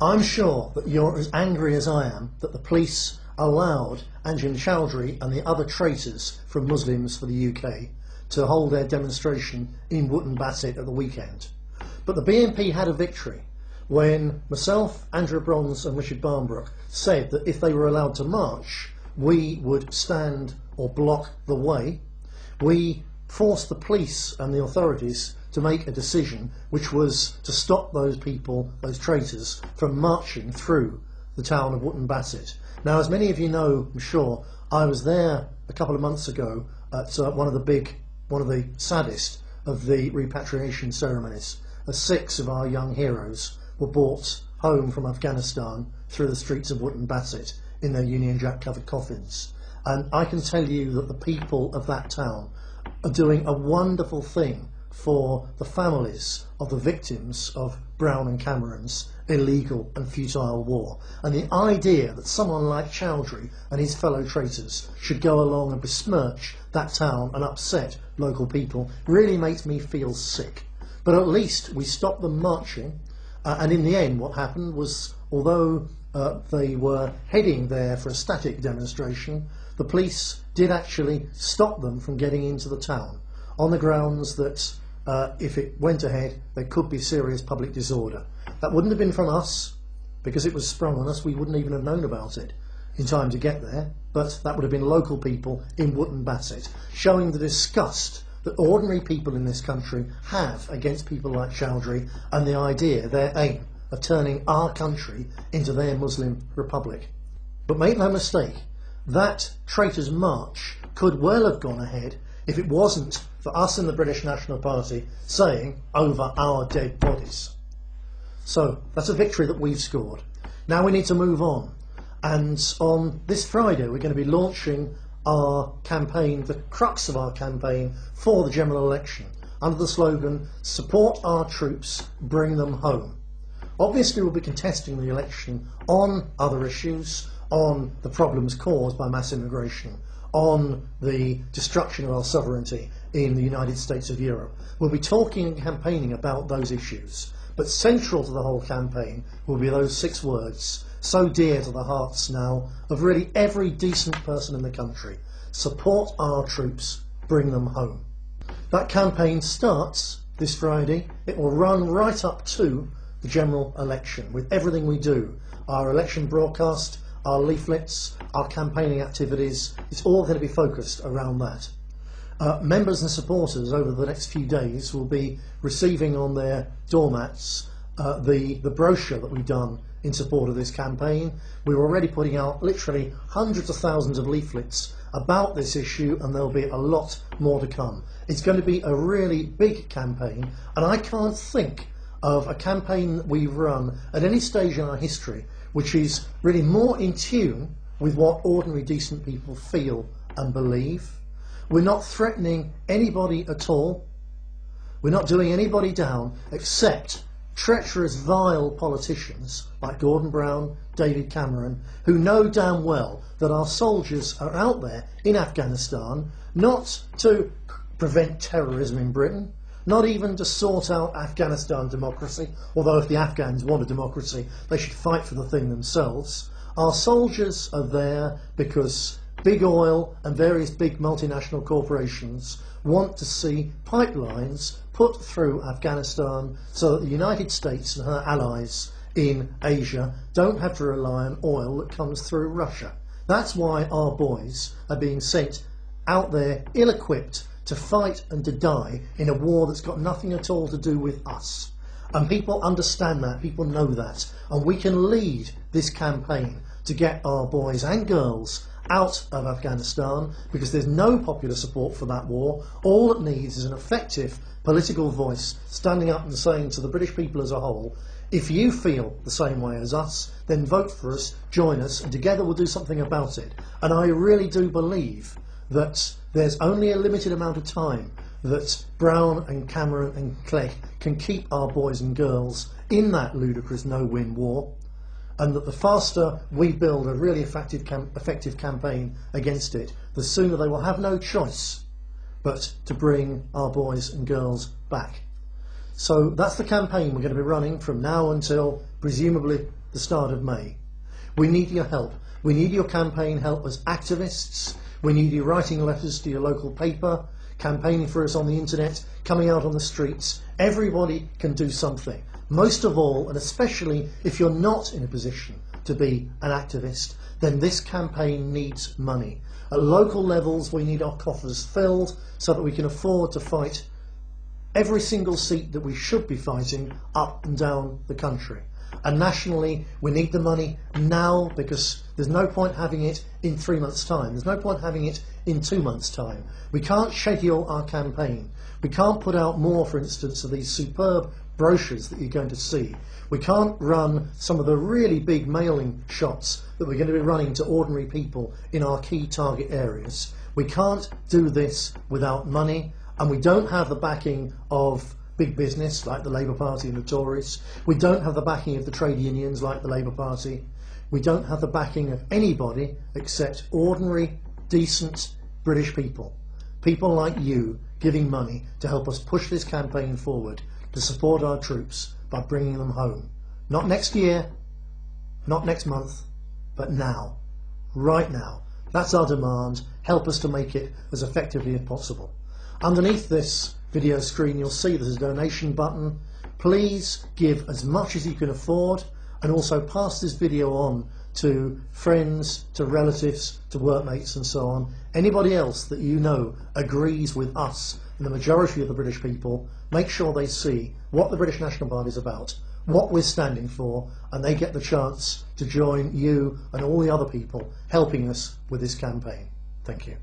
I'm sure that you're as angry as I am that the police allowed Anjem Choudary and the other traitors from Muslims for the UK to hold their demonstration in Wootton Bassett at the weekend. But the BNP had a victory when myself, Andrew Bronze and Richard Barnbrook said that if they were allowed to march, we would stand or block the way. We forced the police and the authorities to make a decision which was to stop those people, those traitors, from marching through the town of Wootton Bassett. Now, as many of you know, I'm sure, I was there a couple of months ago at one of the saddest of the repatriation ceremonies, as 6 of our young heroes were brought home from Afghanistan through the streets of Wootton Bassett in their Union Jack covered coffins. And I can tell you that the people of that town are doing a wonderful thing for the families of the victims of Brown and Cameron's illegal and futile war. And the idea that someone like Choudary and his fellow traitors should go along and besmirch that town and upset local people really makes me feel sick. But at least we stopped them marching, and in the end what happened was, although they were heading there for a static demonstration, the police did actually stop them from getting into the town on the grounds that if it went ahead there could be serious public disorder. That wouldn't have been from us, because it was sprung on us. We wouldn't even have known about it in time to get there, but that would have been local people in Wootton Bassett, showing the disgust that ordinary people in this country have against people like Choudary and the idea, their aim, of turning our country into their Muslim republic. But make no mistake, that traitors' march could well have gone ahead if it wasn't for us in the British National Party saying, "over our dead bodies." So that's a victory that we've scored. Now we need to move on, and on this Friday we're going to be launching our campaign, the crux of our campaign for the general election, under the slogan, "Support our troops, bring them home." Obviously we'll be contesting the election on other issues, on the problems caused by mass immigration, on the destruction of our sovereignty in the United States of Europe. We'll be talking and campaigning about those issues, but central to the whole campaign will be those 6 words, so dear to the hearts now of really every decent person in the country: support our troops, bring them home. That campaign starts this Friday. It will run right up to the general election, with everything we do, our election broadcast, our leaflets, our campaigning activities. It's all going to be focused around that. Members and supporters over the next few days will be receiving on their doormats the brochure that we've done in support of this campaign. We're already putting out literally hundreds of thousands of leaflets about this issue, and there'll be a lot more to come. It's going to be a really big campaign, and I can't think of a campaign that we've run at any stage in our history which is really more in tune with what ordinary decent people feel and believe. We're not threatening anybody at all. We're not doing anybody down, except treacherous, vile politicians like Gordon Brown, David Cameron, who know damn well that our soldiers are out there in Afghanistan not to prevent terrorism in Britain, not even to sort out Afghanistan democracy, although if the Afghans want a democracy, they should fight for the thing themselves. Our soldiers are there because big oil and various big multinational corporations want to see pipelines put through Afghanistan so that the United States and her allies in Asia don't have to rely on oil that comes through Russia. That's why our boys are being sent out there ill-equipped to fight and to die in a war that's got nothing at all to do with us. And people understand that, people know that, and we can lead this campaign to get our boys and girls out of Afghanistan, because there's no popular support for that war. All it needs is an effective political voice standing up and saying to the British people as a whole, if you feel the same way as us, then vote for us, join us, and together we'll do something about it. And I really do believe that there's only a limited amount of time that Brown and Cameron and Clegg can keep our boys and girls in that ludicrous no-win war, and that the faster we build a really effective campaign against it, the sooner they will have no choice but to bring our boys and girls back. So that's the campaign we're going to be running from now until presumably the start of May. We need your help. We need your campaign help as activists. We need you writing letters to your local paper, campaigning for us on the internet, coming out on the streets. Everybody can do something. Most of all, and especially if you're not in a position to be an activist, then this campaign needs money. At local levels, we need our coffers filled so that we can afford to fight every single seat that we should be fighting up and down the country. And nationally, we need the money now, because there's no point having it in 3 months' time. There's no point having it in 2 months' time. We can't schedule our campaign. We can't put out more, for instance, of these superb brochures that you're going to see. We can't run some of the really big mailing shots that we're going to be running to ordinary people in our key target areas. We can't do this without money, and we don't have the backing of big business like the Labour Party and the Tories. We don't have the backing of the trade unions like the Labour Party. We don't have the backing of anybody except ordinary, decent British people. People like you giving money to help us push this campaign forward to support our troops by bringing them home. Not next year, not next month, but now. Right now. That's our demand. Help us to make it as effectively as possible. Underneath this video screen you'll see there's a donation button. Please give as much as you can afford, and also pass this video on to friends, to relatives, to workmates and so on. Anybody else that you know agrees with us and the majority of the British people, make sure they see what the British National Party is about, what we're standing for, and they get the chance to join you and all the other people helping us with this campaign. Thank you.